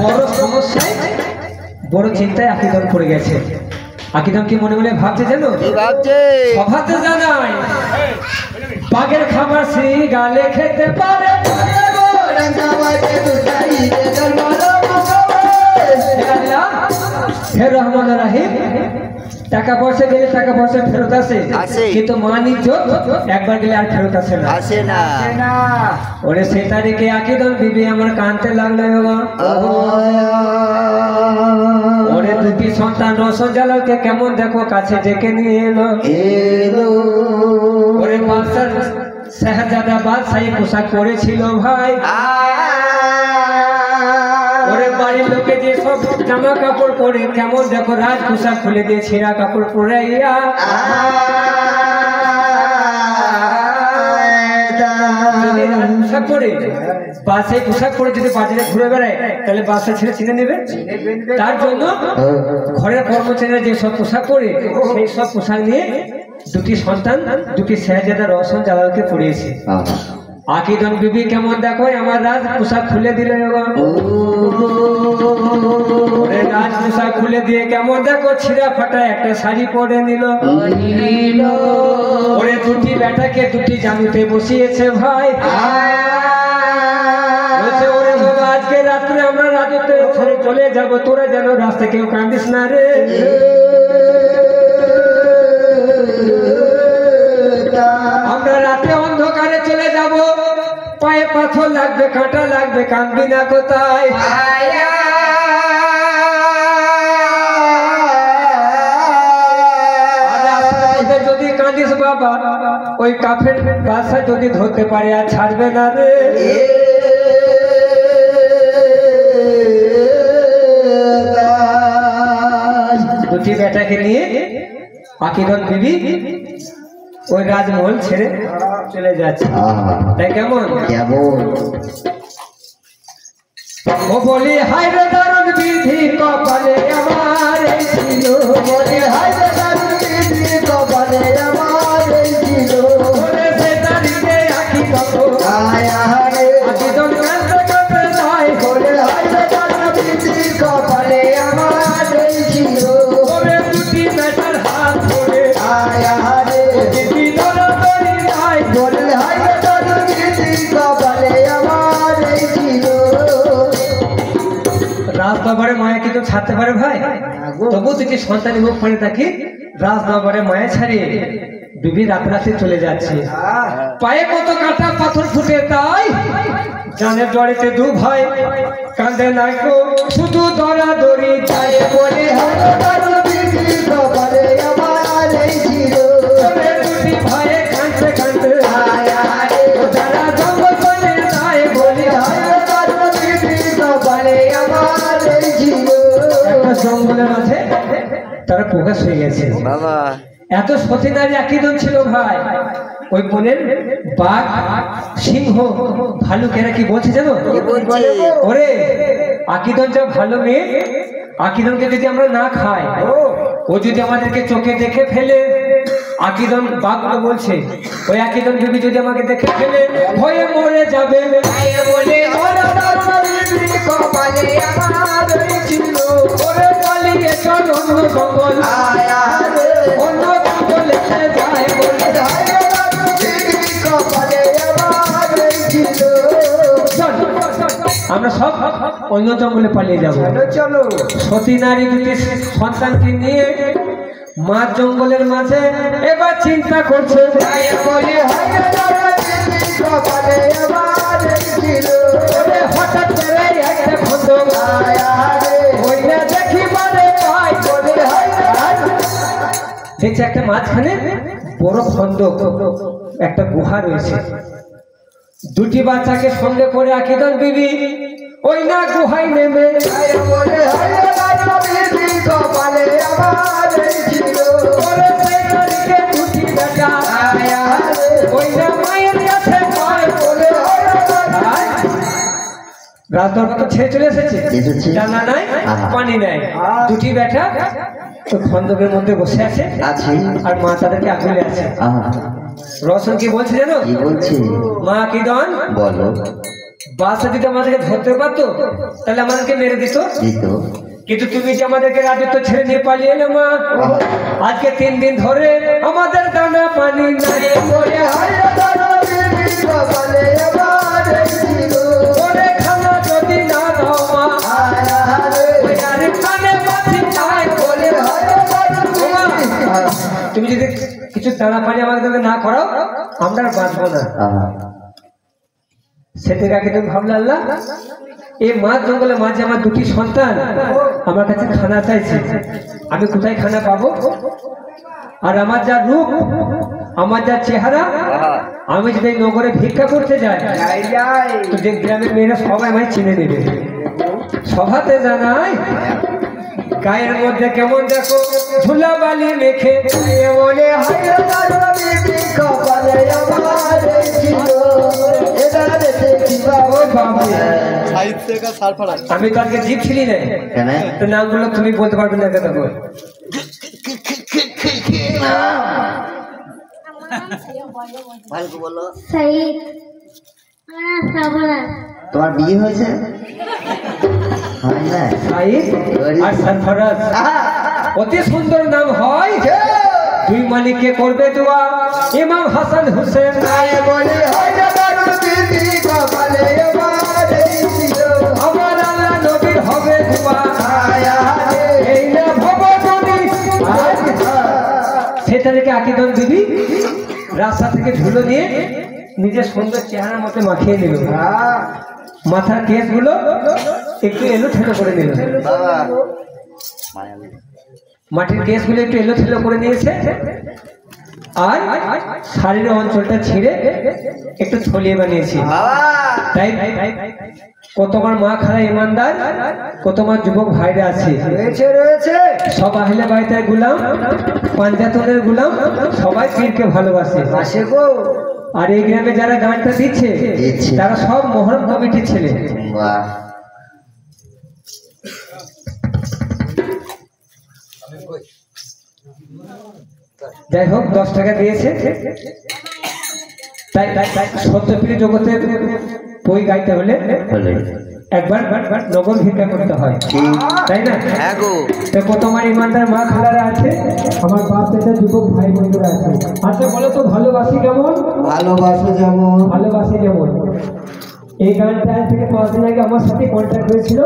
বড় সমস্যায় বড় চিন্তায় আকিদন পড়ে গেছে। আকিদন কি মনে মনে ভাবছে জানো? কি ভাবছে? সভাতে জানাই বাঘের খাবার সেই গালে খেতে পারে। রহমান রাহিম টাকা পয়সা গেলে টাকা পয়সা ফেরত আসে, কিন্তু মান ইজ্জত একবার গেলে আর ফেরত আসে না। আসে না। ওরে সে তারিখে আকিদন বিবি আমার কানতে লাগলো। ওরে দুটি সন্তান রসন জালালকে কেমন দেখো কাছে ডেকে নিয়ে এলো। ওরে বাদশাহ শাহজাদা বাদশাহী পোশাক পরেছিল ভাই। ওরে বাড়ির লোকে যে সব জামা কাপড় পরে কেমন দেখো রাজ পোশাক খুলে দিয়ে ছেঁড়া কাপড় পরাইয়া পোশাক পরে বাসায় পোশাক পরে যদি বাজারে ঘুরে বেড়ায় তাহলে বাসা ছেড়ে চিনে নেবে। তার জন্য ঘরের কর্মচারীরা যে সব পোশাক পরে সেই সব পোশাক নিয়ে দুটি সন্তান দুটি শাহজাদা রওশন জালালকে পরিয়েছে। আকিদন বিবি কেমন দেখো আমার রাজ পোশাক খুলে দিল। রাজ পোশাক খুলে দিয়ে কেমন দেখো ছিঁড়া ফাটা একটা শাড়ি পরে নিল। ওরে দুটি বেটাকে দুটি জানুতে বসিয়েছে ভাই। বলছে ওরে বাবা আজকে রাত্রে আমরা রাজত্ব ছেড়ে চলে যাবো, তোরা যেন রাস্তা কেউ কান্দিস না রে। আমরা রাতে অন্ধকারে চলে যাব, পায়ে পাথর লাগবে কাঁটা লাগবে, কাঁদবি না কোথায়। যদি কাঁদিস বাবা ওই কাফের বাদশা যদি ধরতে পারে আর ছাড়বে না রে। দুটি বেটাকে নিয়ে আকিদন বিবি ওই রাজমহল ছেড়ে চলে যাচ্ছে। তাই কেমন ও বলি হায় রে দারুণ বিধি কপালে আমার ছিল। বলি হায় রে দারুণ বিধি কপালে আমার ছিল। বলে সে তারিখে আকিদন আকিদন কাঁদতে কাঁদতে যায়। বলে হায় রে দারুণ বিধি কপালে আমার ছিল। বলে দুটি বেটার হাত ধরে দিদি ধরা ধরি যায়। বলে হায় রে দারুণ বিধি কপালে আমার ছিল। রাজ দরবারে মায়া কিন্তু ছাড়তে পারে ভাই, তবু দুটি সন্তান মুখ পড়ে থাকি রাজ দরবারে মায়া ছাড়িয়ে বিবি রাতে চলে যাচ্ছে। পায়ে কত কাটা পাথর ফুটে তাই জানের জড়িতে দু ভাই কাঁদে লাগো শুধু দরা দড়ি যায়। বলে দুটি ভাইয়ে কাঁদতে কাঁদতে যারা জঙ্গল চলে যায়। বলে জঙ্গলের মাঝে তারা প্রকাশ হয়ে গেছে। এত সতী নারী আকিদন ছিল ভাই। ওই বনের বাঘ সিংহ ভালুকেরা কি বলছে জানো? ওরে আকিদন যা ভালো মেয়ে, আকিদনকে যদি আমরা না খাই ও যদি আমাদেরকে চোখে দেখে ফেলে, আকিদন বাঘগুলো বলছে ওই আকিদন বিবি যদি আমাকে দেখে ফেলে ভয়ে মরে যাবে। বলে কপালে আমার ছিল। ওরে পালিয়ে চল অন্য জঙ্গল অন্য জঙ্গলে যায়। বলে কপালে আমার ছিল। আমরা সব অন্য জঙ্গলে পালিয়ে যাবো। চলো সতী নারী দুটি সন্তানকে নিয়ে মা জঙ্গলের মাঝে এবার চিন্তা করছে। হঠাৎ করে একটা খন্দক দেখি মানে দেখছে একটা মাঝখানে বড় খন্দক একটা গুহা রয়েছে। দুটি বাচ্চাকে সঙ্গে করে আকিদন বিবি ওই না গুহায় নেমে দুটি বেটা ওই না মায়ের কাছে রাত দরবার ছেড়ে চলে এসেছে, জানা নাই পানি নাই। দুটি বেটা খন্দকের মধ্যে বসে আছে আর মা তাদেরকে আঁকলে আছে। রওশন কি বলছে জানো? কি বলছে? মা আকিদন বলো বাসা যদি আমাদেরকে ধরতে পারতো তাহলে আমাদেরকে মেরে দিত। কিন্তু তুমি যে আমাদেরকে রাজত্ব ছেড়ে নিয়ে পালিয়ে এলে মা, আজকে 3 দিন ধরে আমাদের দানা পানি নাই। খানা যদি না দাও মা, তুমি যদি কিছু দানা পানি আমাদেরকে না করাও আমরা বাঁচবো না। সেটাকে আগে তুমি ভাবলে আল্লাহ, এই মাঝ জঙ্গলের মাঝে আমার 2টি সন্তান আমার কাছে খানা চাইছে, আমি কোথায় খানা পাবো? আর আমার যা রূপ, আমার যা চেহারা, আমি যদি নগরে ভিক্ষা করতে যাই তো যে গ্রামের মেয়েরা সবাই আমায় চিনে নেবে। সভাতে জানাই গায়ের মধ্যে কেমন দেখো ধুলা বালি মেখে, আমি তো আজকে জিপ ছিলি না, তো নামগুলো তুমি বলতে পারবে না কেন? তোমার বিয়ে হয়েছে? অতি সুন্দর নাম হয়। 2 মালিককে করবে দোয়া, ইমাম হাসান হুসেন। আমার আল্লাহ নবীর হবে দোয়া, এই না ভবজনী। সেটাকে আকিদন দিবি রাস্তা থেকে ধুলো নিয়ে নিজের সুন্দর চেহারার মধ্যে মাখিয়ে নিল, মাথার কেস গুলো একটু এলো ঠেলো করে নিল, মাটির কেস গুলো একটু এলো ঠেলো করে নিয়েছে, আর শাড়ির অঞ্চলটা ছিঁড়ে একটু ছলিয়ে বানিয়েছি। তাই কত আমার মা খালা ইমানদার, কত আমার যুবক ভাইরা আছে, সব আহলে বাইতের গুলাম, পাঞ্জাতনের গুলাম, সবাই পীরকে ভালোবাসে। আর এই গ্রামে যারা গানটা দিচ্ছে তারা সব মহরম কমিটির ছেলে। যাই হোক 10 টাকা দিয়েছে, তাই সত্যপীর জগতের বই গাইতে হলে একবার নগর ভিক্ষা করতে হয়, তাই না? কত আমার ইমানদার মা খালারা আছে, আমার বাপ দাদা যুবক ভাই বন্ধুরা আছে। আচ্ছা বলো তো, ভালোবাসি কেমন? ভালোবাসি যেমন। এই গানটা থেকে 5 দিন আগে আমার সাথে কন্ট্যাক্ট হয়েছিল।